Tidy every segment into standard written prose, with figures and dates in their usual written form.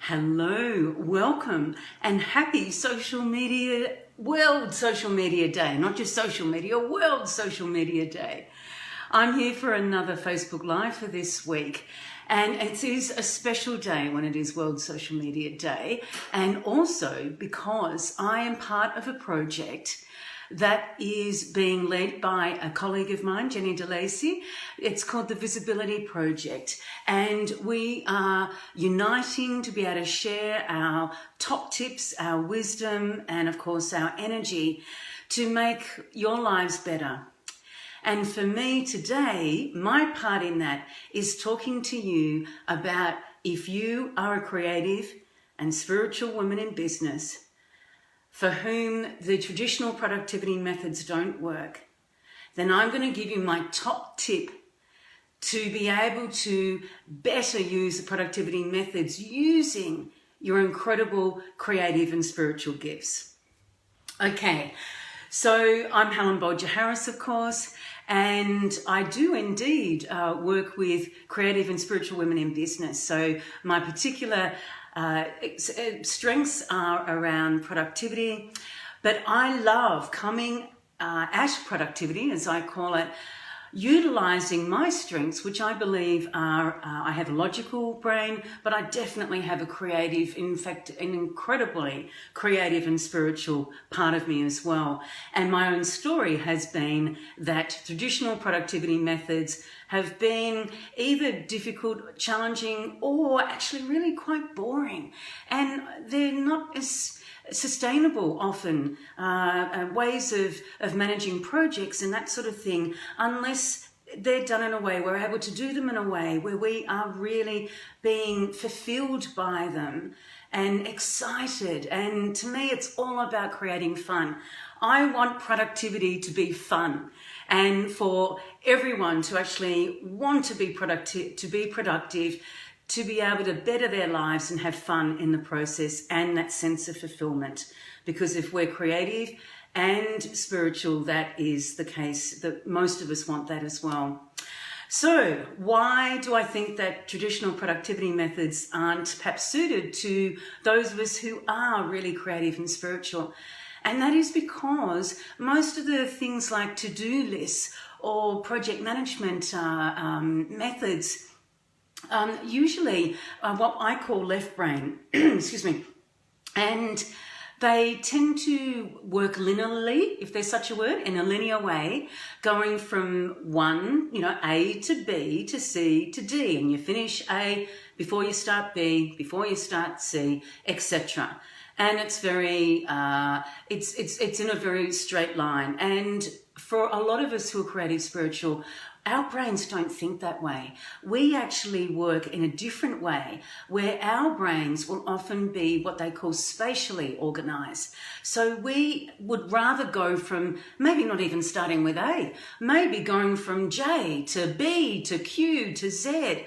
Hello, welcome, and happy World Social Media Day. Not just social media, World Social Media Day. I'm here for another Facebook Live for this week. And it is a special day when it is World Social Media Day. And also because I am part of a project that is being led by a colleague of mine, Jenny DeLacy. It's called the Visibility Project. And we are uniting to be able to share our top tips, our wisdom, and of course our energy to make your lives better. And for me today, my part in that is talking to you about if you are a creative and spiritual woman in business for whom the traditional productivity methods don't work, then I'm going to give you my top tip to be able to better use the productivity methods using your incredible creative and spiritual gifts. Okay, so I'm Bolger-Harris, of course, and I do indeed work with creative and spiritual women in business. So my particular strengths are around productivity, but I love coming at productivity, as I call it, utilizing my strengths, which I believe are, I have a logical brain, but I definitely have a creative, in fact, an incredibly creative and spiritual part of me as well. And my own story has been that traditional productivity methods have been either difficult, challenging, or actually really quite boring. And they're not as sustainable often, ways of managing projects and that sort of thing, unless they're done in a way, we're able to do them in a way where we are really being fulfilled by them and excited. And to me, it's all about creating fun. I want productivity to be fun and for everyone to actually want to be productive, to be able to better their lives and have fun in the process and that sense of fulfillment. Because if we're creative and spiritual, that is the case, that most of us want that as well. So why do I think that traditional productivity methods aren't perhaps suited to those of us who are really creative and spiritual? And that is because most of the things like to-do lists or project management methods usually what I call left brain, excuse me, and they tend to work linearly, if there's such a word, in a linear way, going from one, A to B to C to D, and you finish A before you start B, before you start C, etc. And it's very, it's in a very straight line. And for a lot of us who are creative, spiritual, our brains don't think that way. We actually work in a different way where our brains will often be what they call spatially organized. So we would rather go from maybe not even starting with A, maybe going from J to B to Q to Z,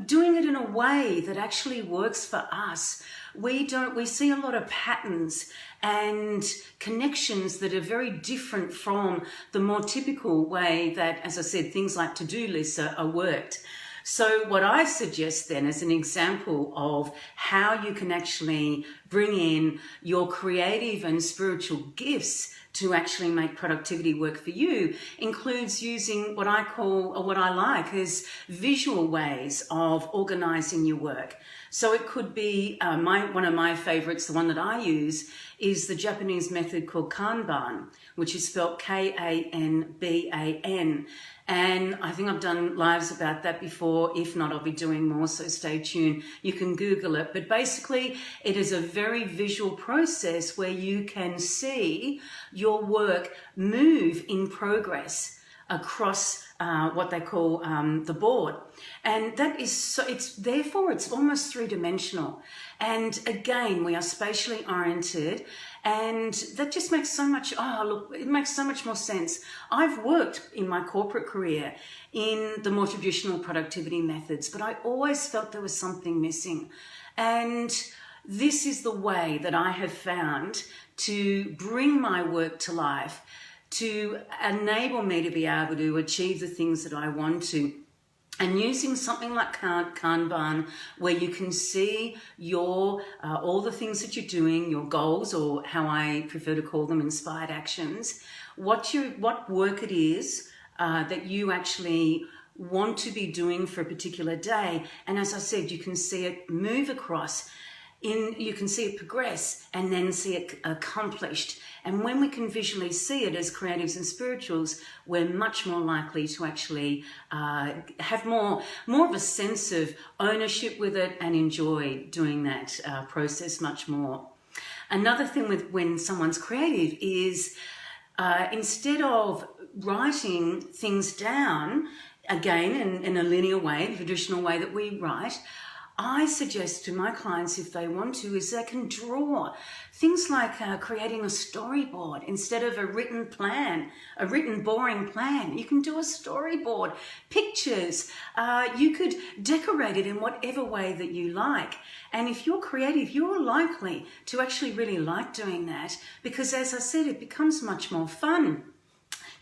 doing it in a way that actually works for us. We see a lot of patterns and connections that are very different from the more typical way that, as I said, things like to-do lists are worked. So what I suggest then as an example of how you can actually bring in your creative and spiritual gifts to actually make productivity work for you includes using what I call, or what I like, as visual ways of organizing your work. So it could be, one of my favorites, the one that I use, is the Japanese method called Kanban, which is spelled Kanban. And I think I've done lives about that before. If not, I'll be doing more, so stay tuned. You can Google it. But basically, it is a very visual process where you can see your work move in progress across what they call the board. And that is so, it's almost three-dimensional. And again, we are spatially oriented, and that just makes so much, it makes so much more sense. I've worked in my corporate career in the more traditional productivity methods, but I always felt there was something missing. And this is the way that I have found to bring my work to life, to enable me to be able to achieve the things that I want to. And using something like Kanban, where you can see your all the things that you're doing, your goals, or how I prefer to call them, inspired actions, what work it is that you actually want to be doing for a particular day. And as I said, you can see it move across. You can see it progress and then see it accomplished. And when we can visually see it as creatives and spirituals, we're much more likely to actually have more of a sense of ownership with it and enjoy doing that process much more. Another thing with when someone's creative is instead of writing things down, again, in a linear way, the traditional way that we write, I suggest to my clients, if they want to, is they can draw things like creating a storyboard instead of a written plan, a written boring plan. You can do a storyboard, pictures. You could decorate it in whatever way that you like. And if you're creative, you're likely to actually really like doing that because, as I said, it becomes much more fun.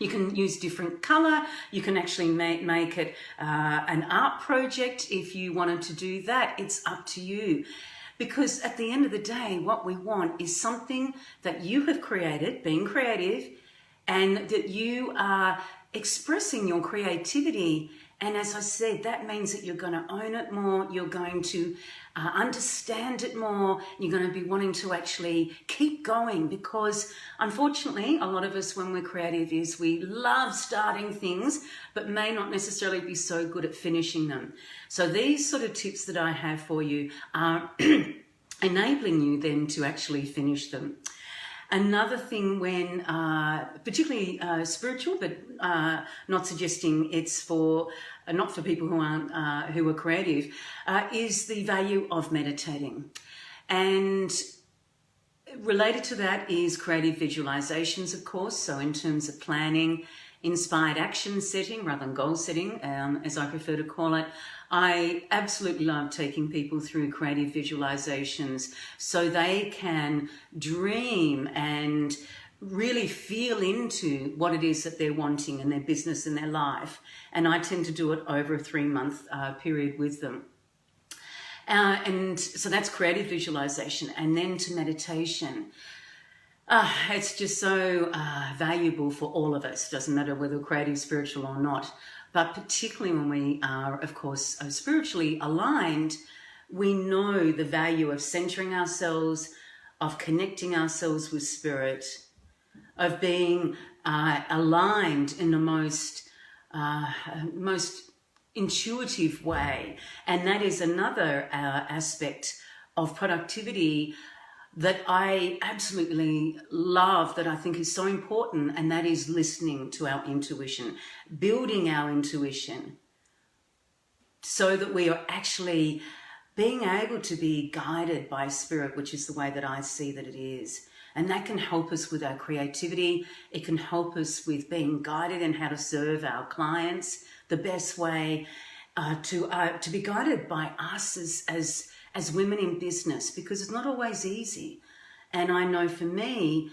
You can use different colour. You can actually make it an art project if you wanted to do that. It's up to you. Because at the end of the day, what we want is something that you have created, being creative, and that you are expressing your creativity. And as I said, that means that you're going to own it more, you're going to understand it more, you're going to be wanting to actually keep going because unfortunately, a lot of us when we're creative is we love starting things but may not necessarily be so good at finishing them. So these sort of tips that I have for you are enabling you then to actually finish them. Another thing when, particularly spiritual, but not suggesting it's for, not for people who aren't, who are creative, is the value of meditating. And related to that is creative visualizations, of course. So in terms of planning, inspired action setting rather than goal setting, as I prefer to call it, I absolutely love taking people through creative visualizations so they can dream and really feel into what it is that they're wanting in their business and their life. And I tend to do it over a 3-month period with them. And so that's creative visualization. And then to meditation. It's just so valuable for all of us. Doesn't matter whether we're creative, spiritual or not. But particularly when we are, of course, spiritually aligned, we know the value of centering ourselves, of connecting ourselves with spirit, of being aligned in the most intuitive way. And that is another aspect of productivity that I absolutely love, that I think is so important, and that is listening to our intuition, building our intuition so that we are actually being able to be guided by spirit, which is the way that I see that it is. And that can help us with our creativity. It can help us with being guided in how to serve our clients the best way, to be guided by us as women in business, because it's not always easy. And I know for me,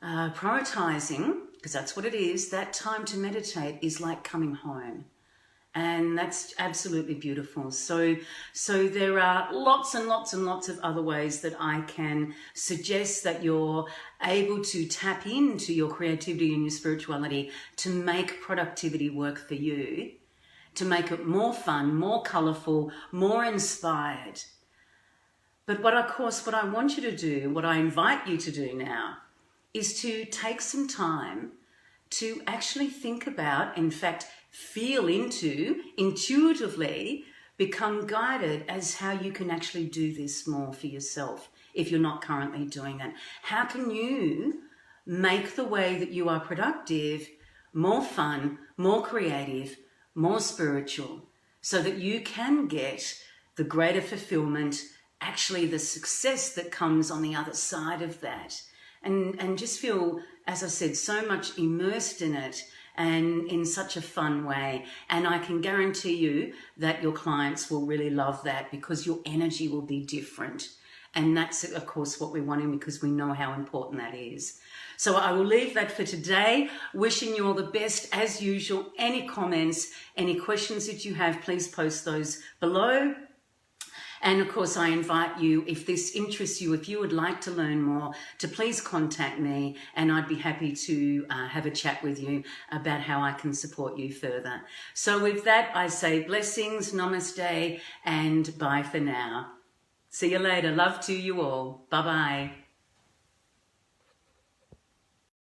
prioritizing, because that's what it is, that time to meditate is like coming home. And that's absolutely beautiful. So there are lots and lots and lots of other ways that I can suggest that you're able to tap into your creativity and your spirituality to make productivity work for you, to make it more fun, more colourful, more inspired. But what I want you to do, what I invite you to do now, is to take some time to actually think about, in fact, feel into, intuitively become guided as how you can actually do this more for yourself if you're not currently doing it. How can you make the way that you are productive more fun, more creative, more spiritual, so that you can get the greater fulfillment, actually the success that comes on the other side of that, and just feel, as I said, so much immersed in it and in such a fun way. And I can guarantee you that your clients will really love that, because your energy will be different. And that's, of course, what we're wanting, because we know how important that is. So I will leave that for today. Wishing you all the best as usual. Any comments, any questions that you have, please post those below. And of course, I invite you, if this interests you, if you would like to learn more, to please contact me, and I'd be happy to have a chat with you about how I can support you further. So with that, I say blessings, namaste, and bye for now. See you later. Love to you all. Bye-bye.